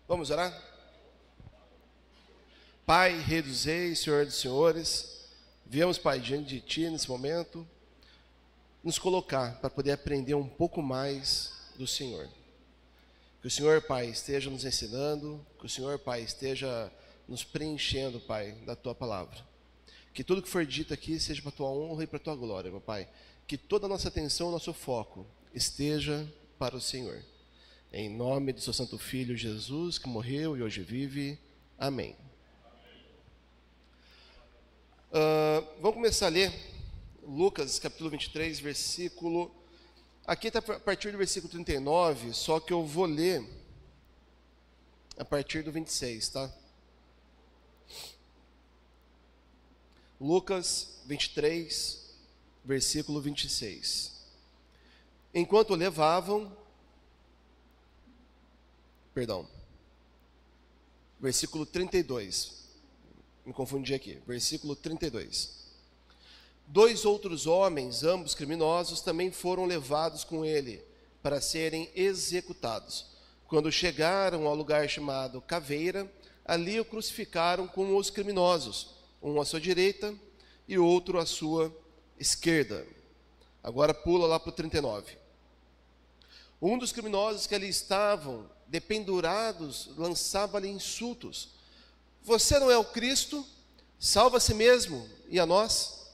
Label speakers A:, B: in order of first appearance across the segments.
A: Vamos orar? Pai, Rei dos Reis, Senhor dos Senhores, viemos, Pai, diante de Ti nesse momento, nos colocar para poder aprender um pouco mais do Senhor. Que o Senhor, Pai, esteja nos ensinando, que o Senhor, Pai, esteja nos preenchendo, Pai, da Tua palavra. Que tudo que for dito aqui seja para a Tua honra e para a Tua glória, meu Pai. Que toda a nossa atenção, nosso foco esteja para o Senhor. Em nome do Seu Santo Filho, Jesus, que morreu e hoje vive. Amém. Vamos começar a ler Lucas, capítulo 23, versículo... Aqui está a partir do versículo 39, só que eu vou ler a partir do 26, tá? Lucas 23, versículo 26. Enquanto levavam... Versículo 32. Me confundi aqui. Versículo 32. 2 outros homens, ambos criminosos, também foram levados com ele para serem executados. Quando chegaram ao lugar chamado Caveira, ali o crucificaram com os criminosos, um à sua direita e outro à sua esquerda. Agora pula lá para o 39. Um dos criminosos que ali estavam dependurados lançava-lhe insultos. Você não é o Cristo? Salva a si mesmo e a nós.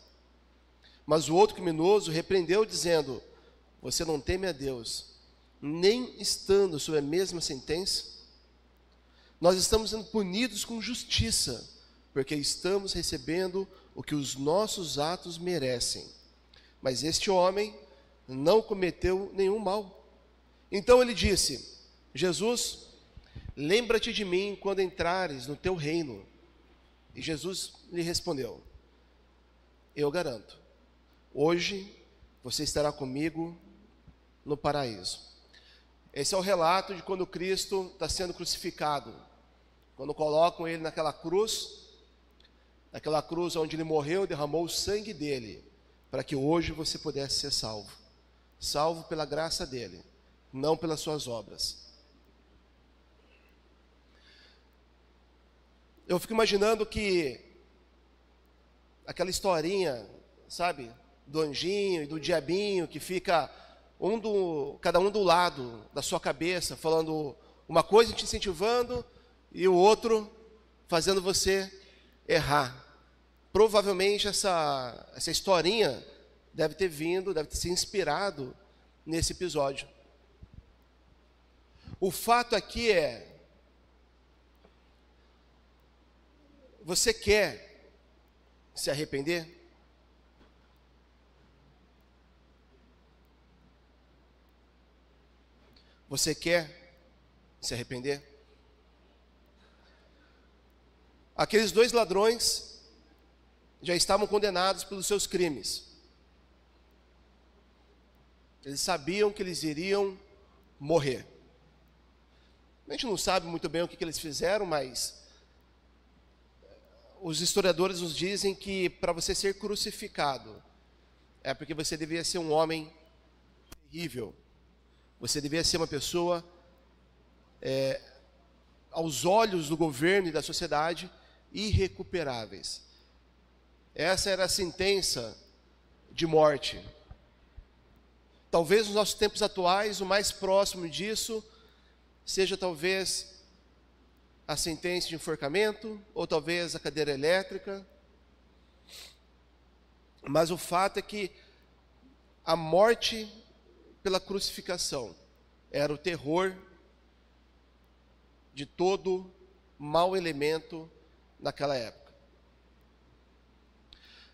A: Mas o outro criminoso repreendeu, dizendo: você não teme a Deus, nem estando sob a mesma sentença? Nós estamos sendo punidos com justiça, porque estamos recebendo o que os nossos atos merecem. Mas este homem não cometeu nenhum mal. Então ele disse: Jesus, lembra-te de mim quando entrares no teu reino. E Jesus lhe respondeu: eu garanto, hoje você estará comigo no paraíso. Esse é o relato de quando Cristo está sendo crucificado. Quando colocam ele naquela cruz onde ele morreu, derramou o sangue dele, para que hoje você pudesse ser salvo. Salvo pela graça dele, não pelas suas obras. Eu fico imaginando que aquela historinha, sabe, do anjinho e do diabinho, que fica cada um do lado da sua cabeça, falando uma coisa te incentivando e o outro fazendo você errar. Provavelmente essa historinha deve ter se inspirado nesse episódio. O fato aqui é: você quer se arrepender? Você quer se arrepender? Aqueles 2 ladrões já estavam condenados pelos seus crimes. Eles sabiam que eles iriam morrer. A gente não sabe muito bem o que eles fizeram, mas os historiadores nos dizem que para você ser crucificado é porque você devia ser um homem terrível. Você devia ser uma pessoa, aos olhos do governo e da sociedade, irrecuperáveis. Essa era a sentença de morte. Talvez nos nossos tempos atuais, o mais próximo disso seja talvez a sentença de enforcamento, ou talvez a cadeira elétrica. Mas o fato é que a morte pela crucificação era o terror de todo mau elemento naquela época.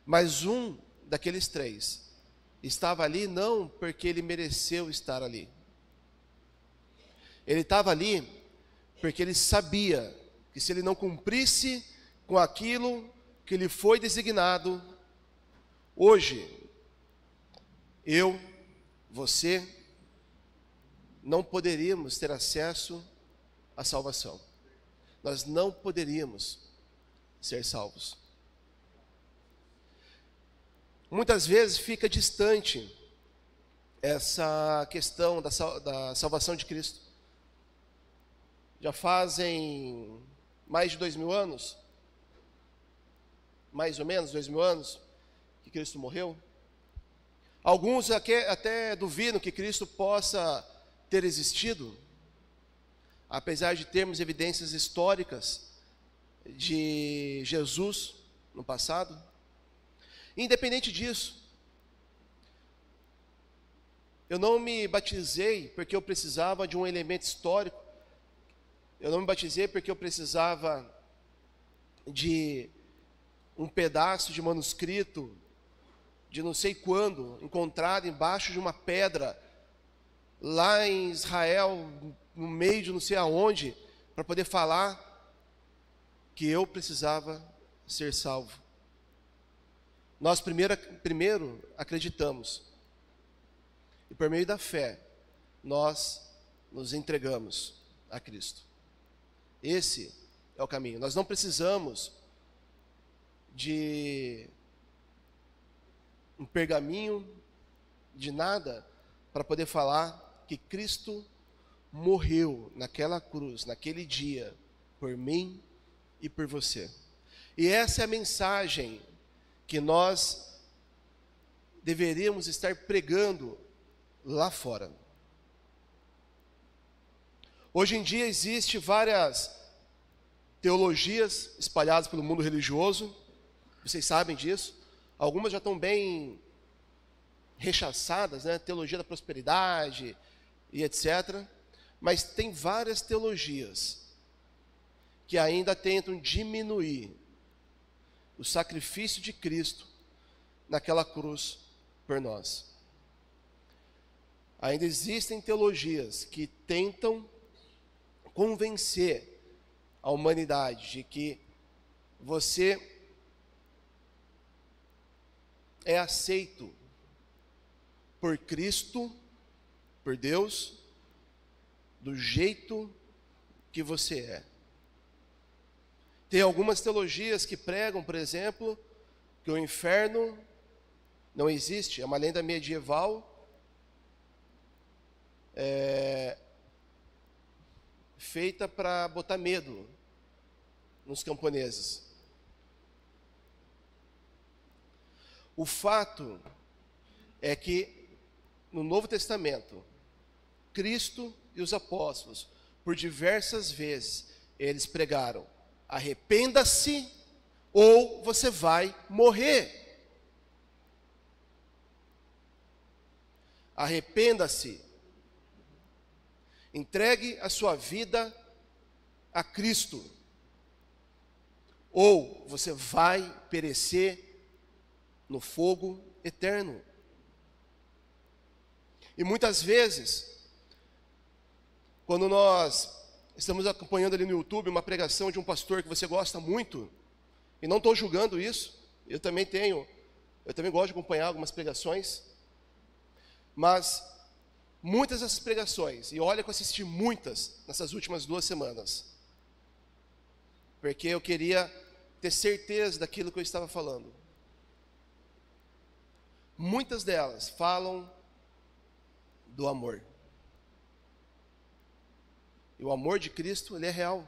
A: Mas um daqueles 3 estava ali não porque ele mereceu estar ali. Ele estava ali porque ele sabia que se ele não cumprisse com aquilo que lhe foi designado, hoje, eu, você, não poderíamos ter acesso à salvação. Nós não poderíamos ser salvos. Muitas vezes fica distante essa questão da salvação de Cristo. Já fazem mais de 2000 anos, mais ou menos 2000 anos, que Cristo morreu. Alguns até duvidam que Cristo possa ter existido, apesar de termos evidências históricas de Jesus no passado. Independente disso, eu não me batizei porque eu precisava de um elemento histórico. Eu não me batizei porque eu precisava de um pedaço de manuscrito de não sei quando, encontrado embaixo de uma pedra, lá em Israel, no meio de não sei aonde, para poder falar que eu precisava ser salvo. Nós primeiro acreditamos, e por meio da fé, nós nos entregamos a Cristo. Esse é o caminho. Nós não precisamos de um pergaminho, de nada, para poder falar que Cristo morreu naquela cruz, naquele dia, por mim e por você. E essa é a mensagem que nós deveríamos estar pregando lá fora. Hoje em dia existe várias teologias espalhadas pelo mundo religioso, vocês sabem disso. Algumas já estão bem rechaçadas, né? Teologia da prosperidade e etc. Mas tem várias teologias que ainda tentam diminuir o sacrifício de Cristo naquela cruz por nós. Ainda existem teologias que tentam convencer a humanidade de que você é aceito por Cristo, por Deus, do jeito que você é. Tem algumas teologias que pregam, por exemplo, que o inferno não existe, é uma lenda medieval, feita para botar medo nos camponeses. O fato é que no Novo Testamento, Cristo e os apóstolos, por diversas vezes, eles pregaram: arrependa-se ou você vai morrer. Arrependa-se. Entregue a sua vida a Cristo, ou você vai perecer no fogo eterno. E muitas vezes, quando nós estamos acompanhando ali no YouTube uma pregação de um pastor que você gosta muito, e não estou julgando isso, eu também gosto de acompanhar algumas pregações, mas muitas dessas pregações, e olha que eu assisti muitas nessas últimas 2 semanas, porque eu queria ter certeza daquilo que eu estava falando. Muitas delas falam do amor. E o amor de Cristo, ele é real.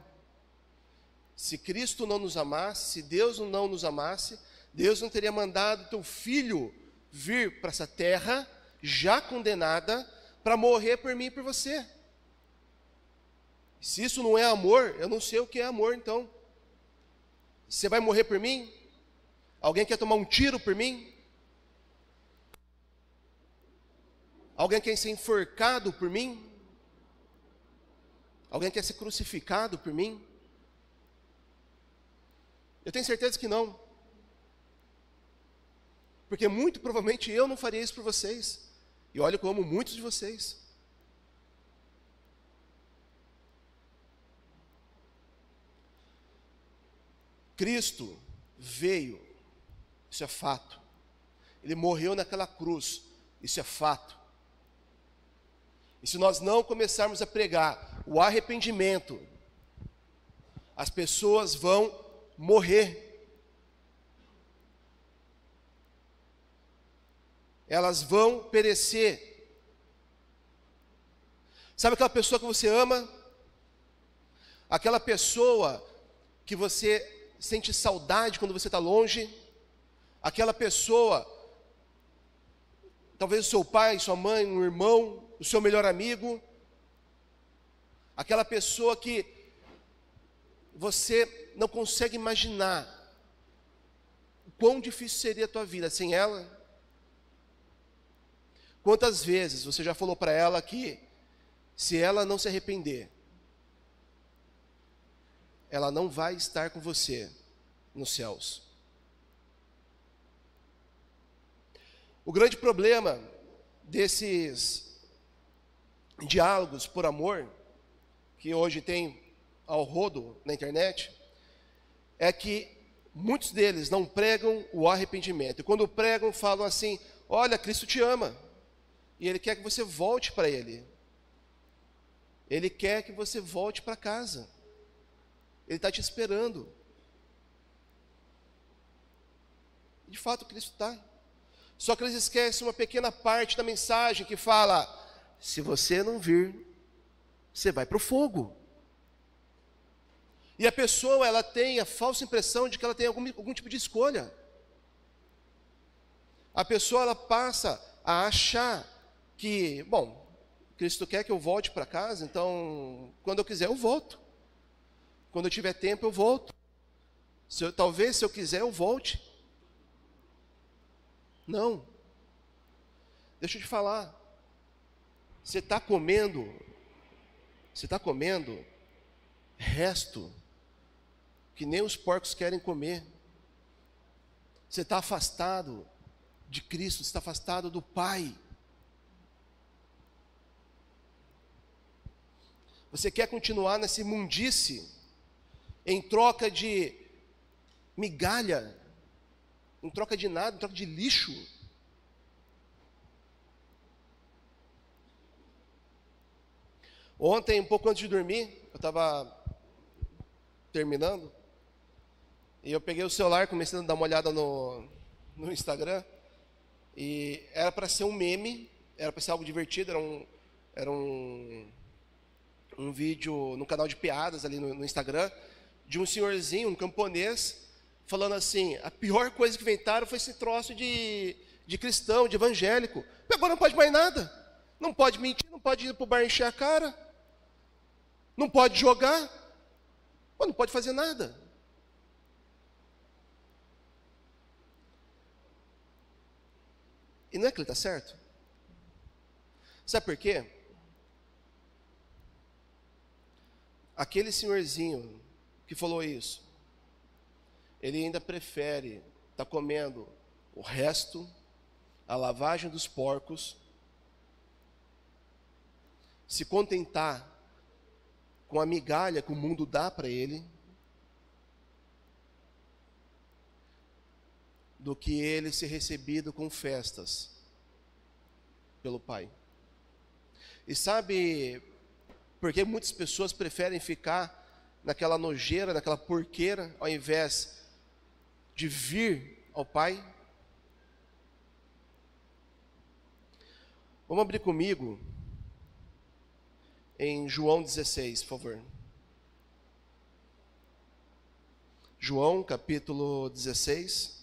A: Se Cristo não nos amasse, se Deus não nos amasse, Deus não teria mandado teu filho vir para essa terra, já condenada, para morrer por mim e por você. Se isso não é amor, eu não sei o que é amor então. Você vai morrer por mim? Alguém quer tomar um tiro por mim? Alguém quer ser enforcado por mim? Alguém quer ser crucificado por mim? Eu tenho certeza que não. Porque muito provavelmente eu não faria isso por vocês. E olha que eu amo muitos de vocês. Cristo veio, isso é fato. Ele morreu naquela cruz, isso é fato. E se nós não começarmos a pregar o arrependimento, as pessoas vão morrer. Elas vão perecer. Sabe aquela pessoa que você ama? aquela pessoa que você sente saudade quando você está longe, aquela pessoa, talvez o seu pai, sua mãe, um irmão, o seu melhor amigo, aquela pessoa que você não consegue imaginar o quão difícil seria a tua vida sem ela. Quantas vezes você já falou para ela que se ela não se arrepender, ela não vai estar com você nos céus? O grande problema desses diálogos por amor, que hoje tem ao rodo na internet, é que muitos deles não pregam o arrependimento. E quando pregam, falam assim: olha, Cristo te ama, e Ele quer que você volte para Ele. Ele quer que você volte para casa. Ele está te esperando. De fato, Cristo está. Só que eles esquecem uma pequena parte da mensagem que fala: se você não vir, você vai para o fogo. E a pessoa, ela tem a falsa impressão de que ela tem algum tipo de escolha. A pessoa, ela passa a achar que, bom, Cristo quer que eu volte para casa, então, quando eu quiser, eu volto. Quando eu tiver tempo, eu volto. Talvez, se eu quiser, eu volte. Não. Deixa eu te falar. Você está comendo resto que nem os porcos querem comer. Você está afastado de Cristo, você está afastado do Pai. Você quer continuar nessa imundice em troca de migalha, em troca de nada, em troca de lixo. Ontem, um pouco antes de dormir, eu estava terminando, e eu peguei o celular, comecei a dar uma olhada no Instagram, e era para ser um meme, era para ser algo divertido, era um vídeo no canal de piadas ali no Instagram, de um senhorzinho, um camponês, falando assim: a pior coisa que inventaram foi esse troço de cristão, de evangélico. Agora não pode mais nada. Não pode mentir, não pode ir para o bar encher a cara, não pode jogar, não pode fazer nada. E não é que ele está certo? Sabe por quê? Aquele senhorzinho que falou isso, ele ainda prefere estar comendo o resto, a lavagem dos porcos, se contentar com a migalha que o mundo dá para ele, do que ele ser recebido com festas pelo Pai. E sabe por que muitas pessoas preferem ficar naquela nojeira, naquela porqueira, ao invés de vir ao Pai? Vamos abrir comigo em João 16, por favor. João, capítulo 16.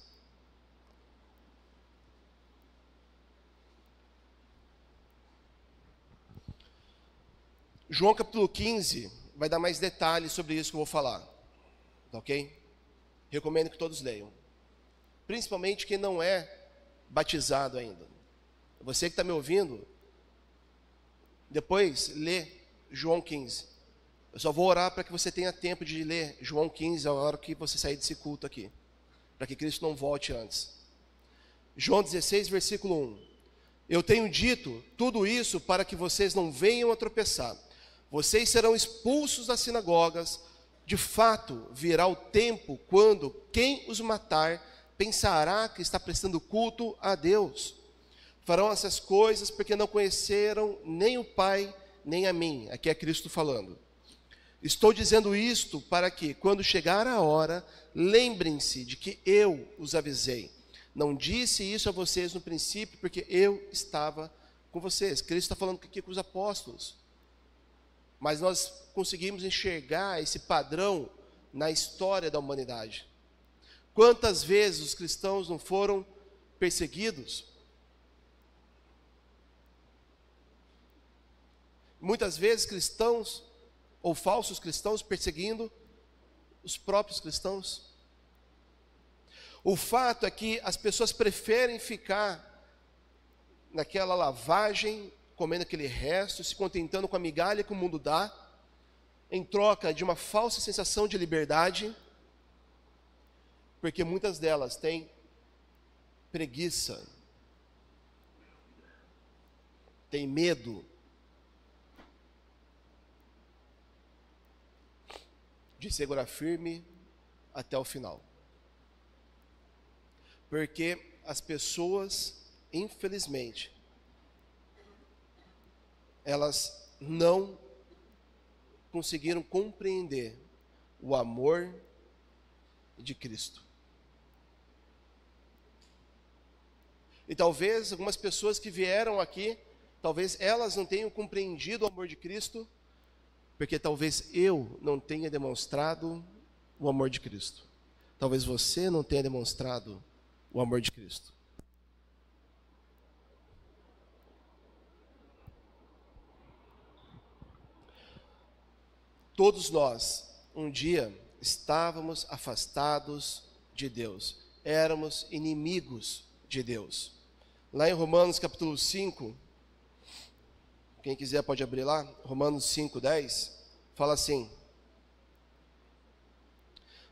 A: João, capítulo 15, vai dar mais detalhes sobre isso que eu vou falar. Tá ok? Recomendo que todos leiam. Principalmente quem não é batizado ainda. Você que está me ouvindo, depois lê João 15. Eu só vou orar para que você tenha tempo de ler João 15 a hora que você sair desse culto aqui, para que Cristo não volte antes. João 16, versículo 1. Eu tenho dito tudo isso para que vocês não venham a tropeçar. Vocês serão expulsos das sinagogas. De fato, virá o tempo quando quem os matar pensará que está prestando culto a Deus. Farão essas coisas porque não conheceram nem o Pai, nem a mim. Aqui é Cristo falando. Estou dizendo isto para que, quando chegar a hora, lembrem-se de que eu os avisei. Não disse isso a vocês no princípio, porque eu estava com vocês. Cristo está falando aqui com os apóstolos. mas nós conseguimos enxergar esse padrão na história da humanidade. Quantas vezes os cristãos não foram perseguidos? Muitas vezes cristãos ou falsos cristãos perseguindo os próprios cristãos. O fato é que as pessoas preferem ficar naquela lavagem, comendo aquele resto, se contentando com a migalha que o mundo dá, em troca de uma falsa sensação de liberdade, porque muitas delas têm preguiça, têm medo de segurar firme até o final. Porque as pessoas, infelizmente, elas não conseguiram compreender o amor de Cristo. E talvez algumas pessoas que vieram aqui, talvez elas não tenham compreendido o amor de Cristo, porque talvez eu não tenha demonstrado o amor de Cristo. Talvez você não tenha demonstrado o amor de Cristo. Todos nós, um dia, estávamos afastados de Deus. Éramos inimigos de Deus. Lá em Romanos capítulo 5, quem quiser pode abrir lá, Romanos 5:10, fala assim: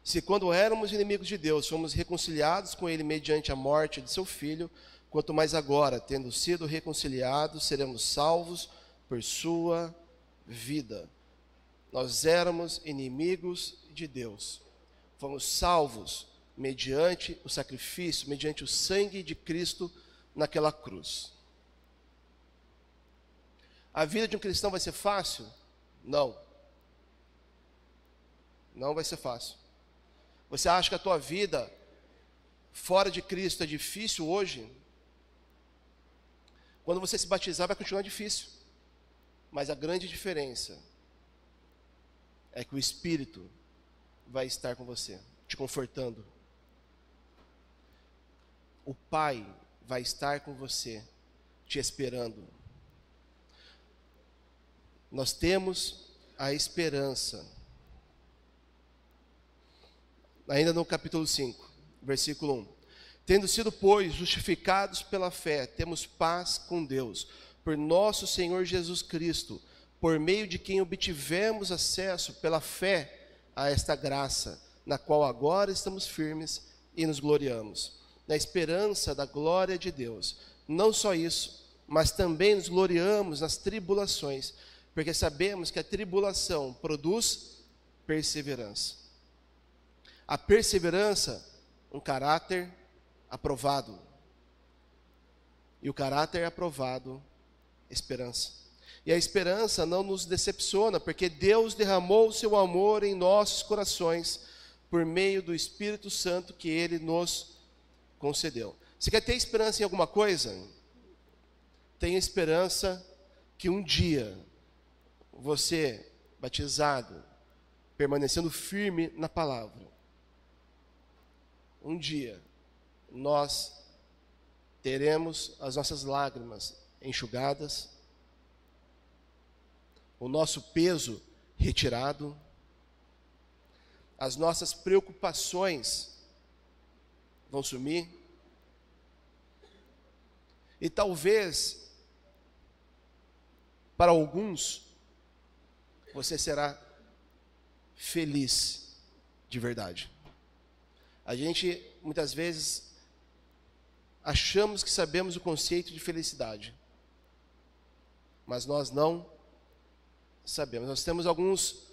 A: se quando éramos inimigos de Deus, fomos reconciliados com Ele mediante a morte de seu Filho, quanto mais agora, tendo sido reconciliados, seremos salvos por sua vida. Nós éramos inimigos de Deus. Fomos salvos mediante o sacrifício, mediante o sangue de Cristo naquela cruz. A vida de um cristão vai ser fácil? Não. Não vai ser fácil. Você acha que a tua vida fora de Cristo é difícil hoje? Quando você se batizar vai continuar difícil. Mas a grande diferença é que o Espírito vai estar com você, te confortando. O Pai vai estar com você, te esperando. Nós temos a esperança. Ainda no capítulo 5, versículo 1. Tendo sido, pois, justificados pela fé, temos paz com Deus, por nosso Senhor Jesus Cristo, por meio de quem obtivemos acesso pela fé a esta graça, na qual agora estamos firmes e nos gloriamos, na esperança da glória de Deus. Não só isso, mas também nos gloriamos nas tribulações, porque sabemos que a tribulação produz perseverança. A perseverança, um caráter aprovado. E o caráter aprovado, esperança. E a esperança não nos decepciona, porque Deus derramou o seu amor em nossos corações, por meio do Espírito Santo que Ele nos concedeu. Você quer ter esperança em alguma coisa? Tenha esperança que um dia, você, batizado, permanecendo firme na palavra, um dia, nós teremos as nossas lágrimas enxugadas, o nosso peso retirado, as nossas preocupações vão sumir, e talvez, para alguns, você será feliz de verdade. A gente, muitas vezes, achamos que sabemos o conceito de felicidade, mas nós não sabemos. Nós temos alguns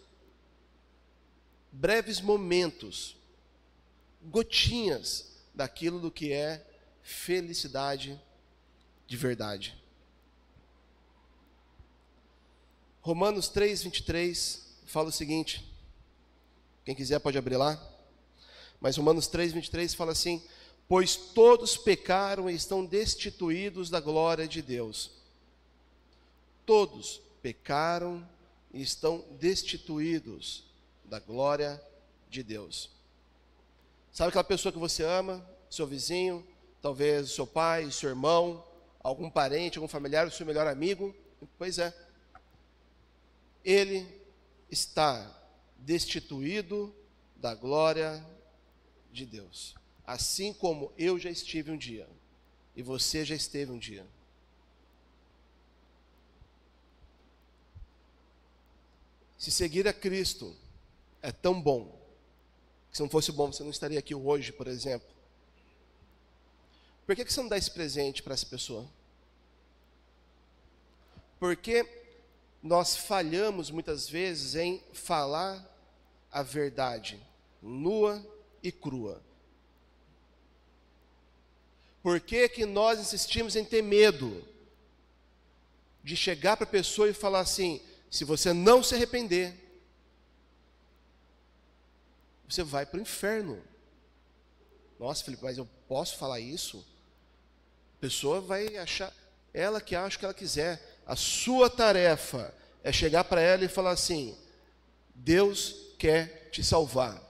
A: breves momentos, gotinhas daquilo do que é felicidade de verdade. Romanos 3:23 fala o seguinte, quem quiser pode abrir lá, mas Romanos 3:23 fala assim: pois todos pecaram e estão destituídos da glória de Deus. Todos pecaram e estão destituídos da glória de Deus. Sabe aquela pessoa que você ama, seu vizinho, talvez o seu pai, seu irmão, algum parente, algum familiar, o seu melhor amigo? Pois é. Ele está destituído da glória de Deus. Assim como eu já estive um dia, e você já esteve um dia. Se seguir a Cristo é tão bom, que se não fosse bom, você não estaria aqui hoje, por exemplo. Por que você não dá esse presente para essa pessoa? Porque nós falhamos muitas vezes em falar a verdade, nua e crua. Por que nós insistimos em ter medo de chegar para a pessoa e falar assim: se você não se arrepender, você vai para o inferno? Nossa, Felipe, mas eu posso falar isso? A pessoa vai achar, ela que acha o que ela quiser. A sua tarefa é chegar para ela e falar assim: Deus quer te salvar.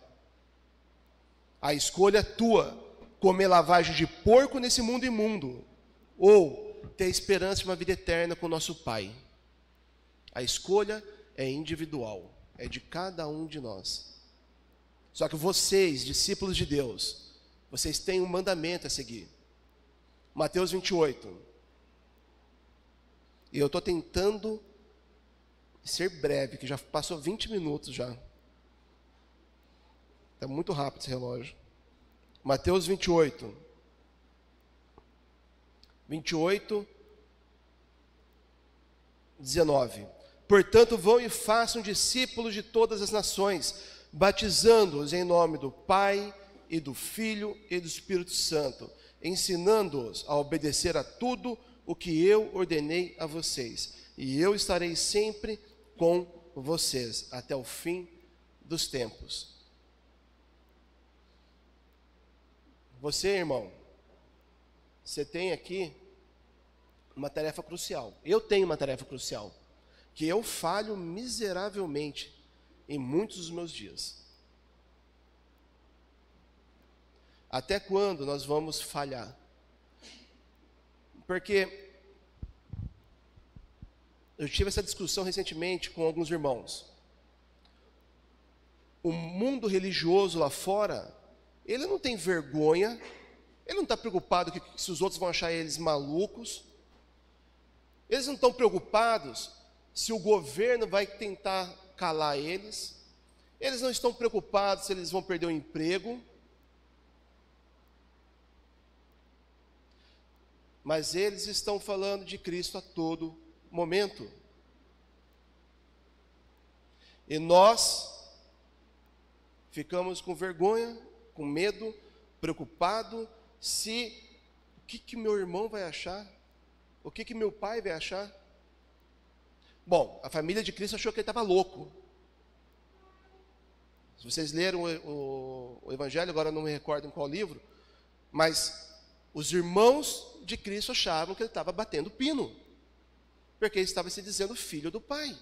A: A escolha é tua, comer lavagem de porco nesse mundo imundo, ou ter esperança de uma vida eterna com o nosso Pai. A escolha é individual, é de cada um de nós. Só que vocês, discípulos de Deus, vocês têm um mandamento a seguir. Mateus 28. E eu estou tentando ser breve, que já passou 20 minutos já. Está muito rápido esse relógio. Mateus 28. 28, 19. Portanto, vão e façam discípulos de todas as nações, batizando-os em nome do Pai, e do Filho, e do Espírito Santo, ensinando-os a obedecer a tudo o que eu ordenei a vocês. E eu estarei sempre com vocês, até o fim dos tempos. Você, irmão, você tem aqui uma tarefa crucial. Eu tenho uma tarefa crucial, que eu falho miseravelmente em muitos dos meus dias. Até quando nós vamos falhar? Porque eu tive essa discussão recentemente com alguns irmãos. O mundo religioso lá fora, ele não tem vergonha, ele não está preocupado se os outros vão achar eles malucos. Eles não estão preocupados se o governo vai tentar calar eles. Eles não estão preocupados se eles vão perder o emprego. Mas eles estão falando de Cristo a todo momento. E nós ficamos com vergonha, com medo, preocupado se o que meu irmão vai achar, o que meu pai vai achar. Bom, a família de Cristo achou que ele estava louco. Se vocês leram o Evangelho, agora não me recordo em qual livro, mas os irmãos de Cristo achavam que ele estava batendo pino, porque ele estava se dizendo filho do Pai.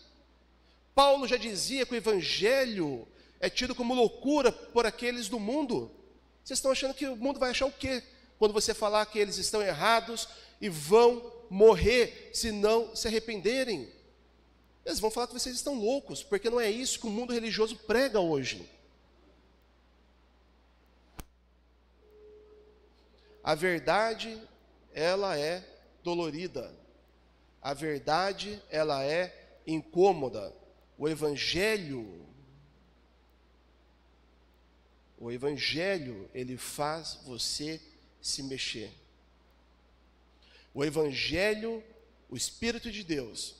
A: Paulo já dizia que o Evangelho é tido como loucura por aqueles do mundo. Vocês estão achando que o mundo vai achar o quê? Quando você falar que eles estão errados e vão morrer se não se arrependerem. Eles vão falar que vocês estão loucos, porque não é isso que o mundo religioso prega hoje. A verdade, ela é dolorida. A verdade, ela é incômoda. O Evangelho, ele faz você se mexer. O Evangelho, o Espírito de Deus,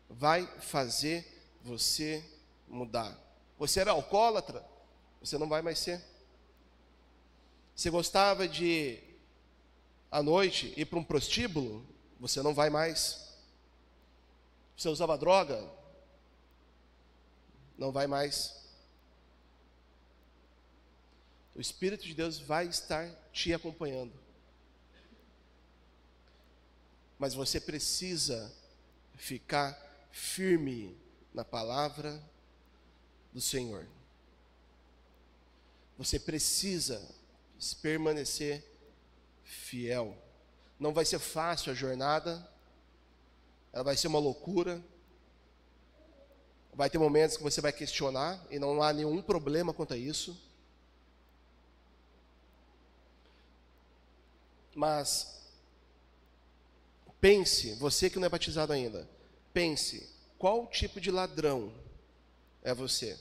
A: vai fazer você mudar. Você era alcoólatra? Você não vai mais ser. Você gostava de, à noite, ir para um prostíbulo? Você não vai mais. Você usava droga? Não vai mais. O Espírito de Deus vai estar te acompanhando. Mas você precisa ficar firme na palavra do Senhor. Você precisa permanecer fiel. Não vai ser fácil a jornada, ela vai ser uma loucura. Vai ter momentos que você vai questionar, e não há nenhum problema quanto a isso. Mas pense, você que não é batizado ainda, pense, qual tipo de ladrão é você?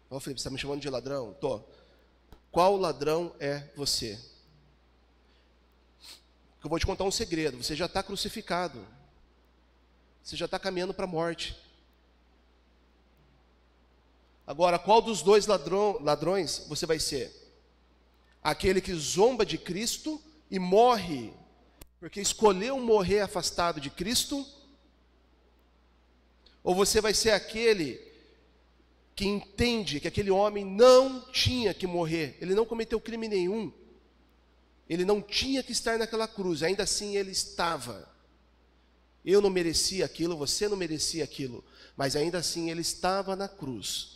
A: Ô Felipe, você está me chamando de ladrão? Tô. Qual ladrão é você? Eu vou te contar um segredo, você já está crucificado. Você já está caminhando para a morte. Agora, qual dos dois ladrões você vai ser? Aquele que zomba de Cristo e morre, porque escolheu morrer afastado de Cristo? Ou você vai ser aquele que entende que aquele homem não tinha que morrer, ele não cometeu crime nenhum, ele não tinha que estar naquela cruz, ainda assim ele estava. Eu não merecia aquilo, você não merecia aquilo, mas ainda assim ele estava na cruz.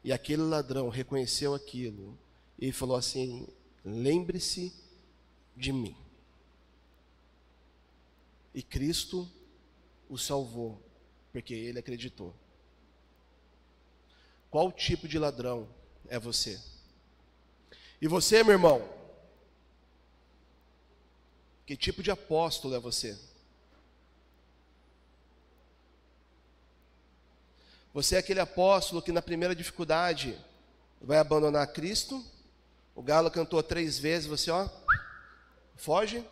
A: E aquele ladrão reconheceu aquilo e falou assim: lembre-se de mim. E Cristo o salvou, porque ele acreditou. Qual tipo de ladrão é você? E você, meu irmão, que tipo de apóstolo é você? Você é aquele apóstolo que na primeira dificuldade vai abandonar Cristo? O galo cantou 3 vezes, você foge,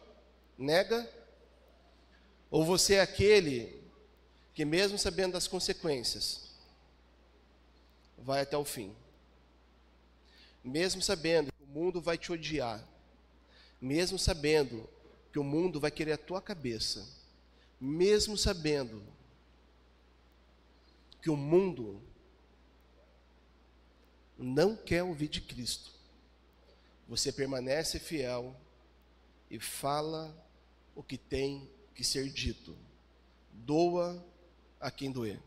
A: nega? Ou você é aquele que mesmo sabendo das consequências, vai até o fim? Mesmo sabendo que o mundo vai te odiar, mesmo sabendo que o mundo vai querer a tua cabeça, mesmo sabendo que o mundo não quer ouvir de Cristo, você permanece fiel e fala o que tem que ser dito. Doa a quem doer.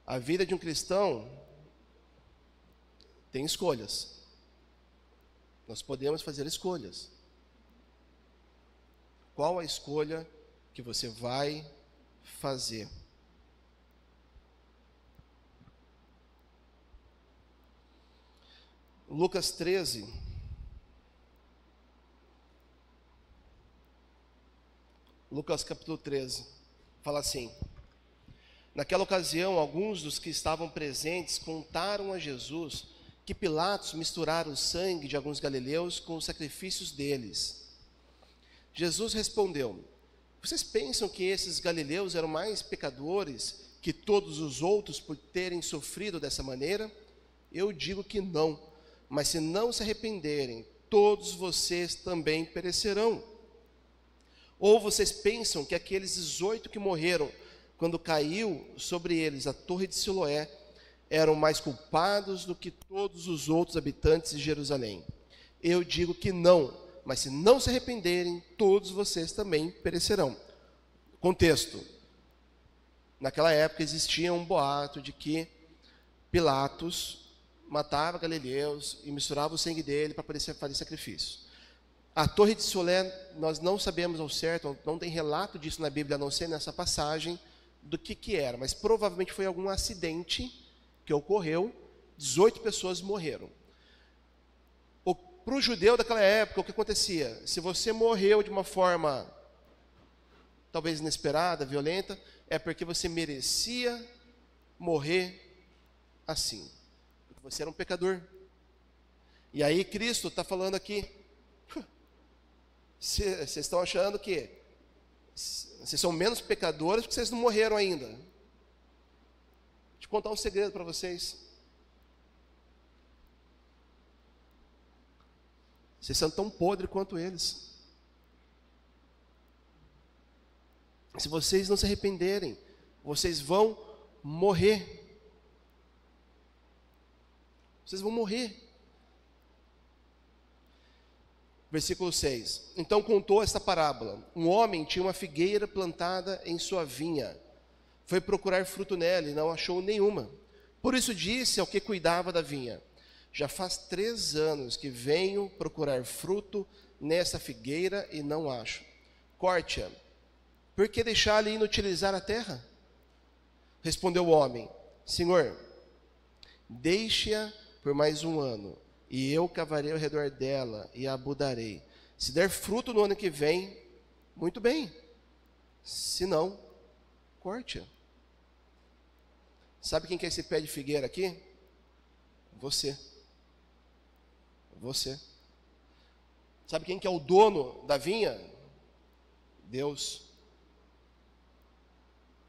A: A vida de um cristão tem escolhas. Nós podemos fazer escolhas. Qual a escolha que você vai fazer? Lucas 13. Lucas capítulo 13. Fala assim: naquela ocasião, alguns dos que estavam presentes contaram a Jesus que Pilatos misturara o sangue de alguns galileus com os sacrifícios deles. Jesus respondeu: vocês pensam que esses galileus eram mais pecadores que todos os outros por terem sofrido dessa maneira? Eu digo que não, mas se não se arrependerem, todos vocês também perecerão. Ou vocês pensam que aqueles 18 que morreram quando caiu sobre eles a torre de Siloé eram mais culpados do que todos os outros habitantes de Jerusalém? Eu digo que não, mas se não se arrependerem, todos vocês também perecerão. Contexto: naquela época existia um boato de que Pilatos matava galileus e misturava o sangue dele para poder fazer sacrifício. A torre de Siloé, nós não sabemos ao certo, não tem relato disso na Bíblia, a não ser nessa passagem, do que era, mas provavelmente foi algum acidente que ocorreu, 18 pessoas morreram. Para o judeu daquela época, o que acontecia? Se você morreu de uma forma talvez inesperada, violenta, é porque você merecia morrer assim, porque você era um pecador. E aí Cristo está falando aqui: vocês estão achando que vocês são menos pecadores porque vocês não morreram ainda. Deixa eu contar um segredo para vocês. Vocês são tão podres quanto eles. Se vocês não se arrependerem, vocês vão morrer. Vocês vão morrer. Versículo 6. Então contou esta parábola. Um homem tinha uma figueira plantada em sua vinha. Foi procurar fruto nela e não achou nenhuma. Por isso disse ao que cuidava da vinha: já faz 3 anos que venho procurar fruto nesta figueira e não acho. Corte-a. Por que deixar-lhe inutilizar a terra? Respondeu o homem: Senhor, deixe-a por mais 1 ano, e eu cavarei ao redor dela e a adubarei. Se der fruto no ano que vem, muito bem. Se não, corte-a. Sabe quem que é esse pé de figueira aqui? Você. Você. Sabe quem que é o dono da vinha? Deus.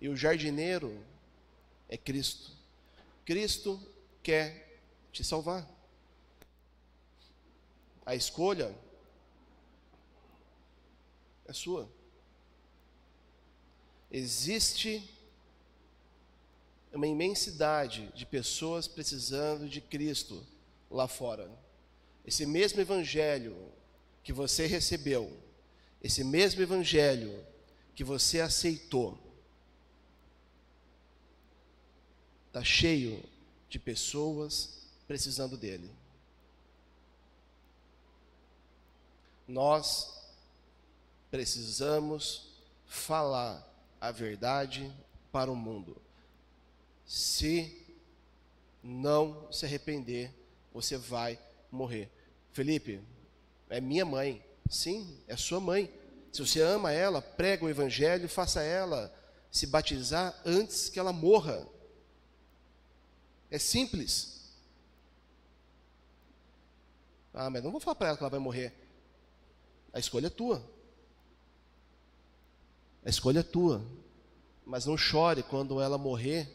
A: E o jardineiro é Cristo. Cristo quer te salvar. A escolha é sua. Existe uma imensidade de pessoas precisando de Cristo lá fora. Esse mesmo evangelho que você recebeu, esse mesmo evangelho que você aceitou, está cheio de pessoas precisando dele. Nós precisamos falar a verdade para o mundo. Se não se arrepender, você vai morrer. Felipe, é minha mãe. Sim, é sua mãe. Se você ama ela, prega o evangelho, faça ela se batizar antes que ela morra. É simples. Ah, mas não vou falar para ela que ela vai morrer. A escolha é tua. A escolha é tua. Mas não chore quando ela morrer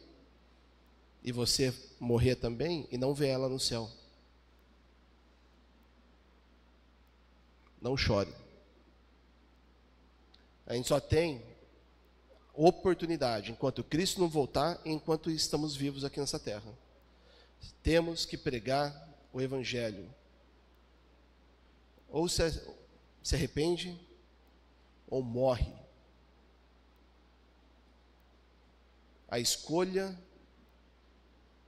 A: e você morrer também e não ver ela no céu. Não chore. A gente só tem oportunidade enquanto Cristo não voltar e enquanto estamos vivos aqui nessa terra. Temos que pregar o evangelho. Ou se arrepende ou morre. A escolha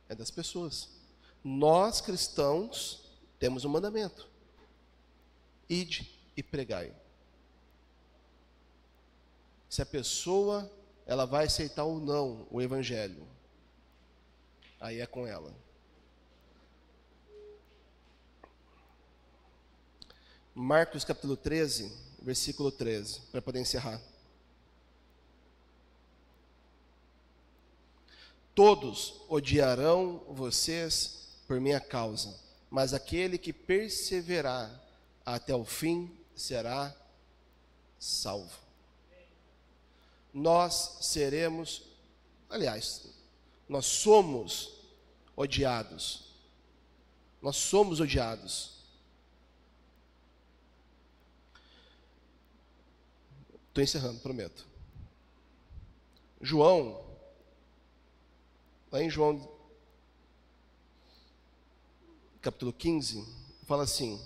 A: é das pessoas. Nós cristãos temos um mandamento: ide e pregai. Se a pessoa ela vai aceitar ou não o evangelho, aí é com ela. Marcos capítulo 13, versículo 13, para poder encerrar. Todos odiarão vocês por minha causa, mas aquele que perseverar até o fim será salvo. Nós seremos, aliás, nós somos odiados. Nós somos odiados. Estou encerrando, prometo. João, lá em João, capítulo 15, fala assim: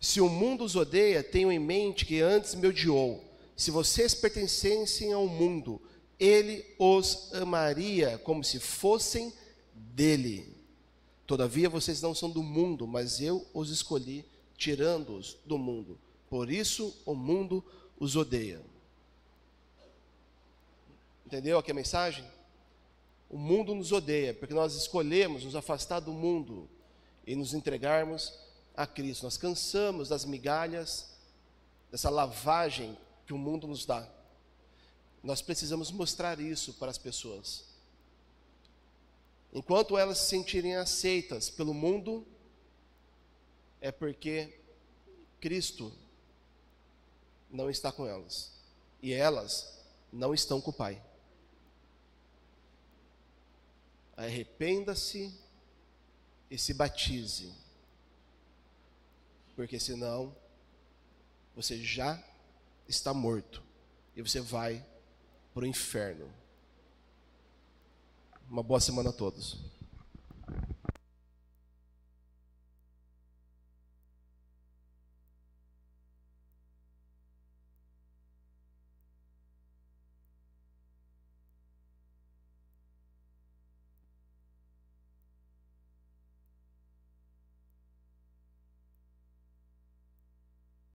A: se o mundo os odeia, tenham em mente que antes me odiou. Se vocês pertencessem ao mundo, ele os amaria como se fossem dele. Todavia vocês não são do mundo, mas eu os escolhi, tirando-os do mundo. Por isso o mundo os odeia. Entendeu aqui a mensagem? O mundo nos odeia, porque nós escolhemos nos afastar do mundo e nos entregarmos a Cristo. Nós cansamos das migalhas, dessa lavagem que o mundo nos dá. Nós precisamos mostrar isso para as pessoas. Enquanto elas se sentirem aceitas pelo mundo, é porque Cristo não está com elas. E elas não estão com o Pai. Arrependa-se e se batize. Porque senão, você já está morto. E você vai para o inferno. Uma boa semana a todos.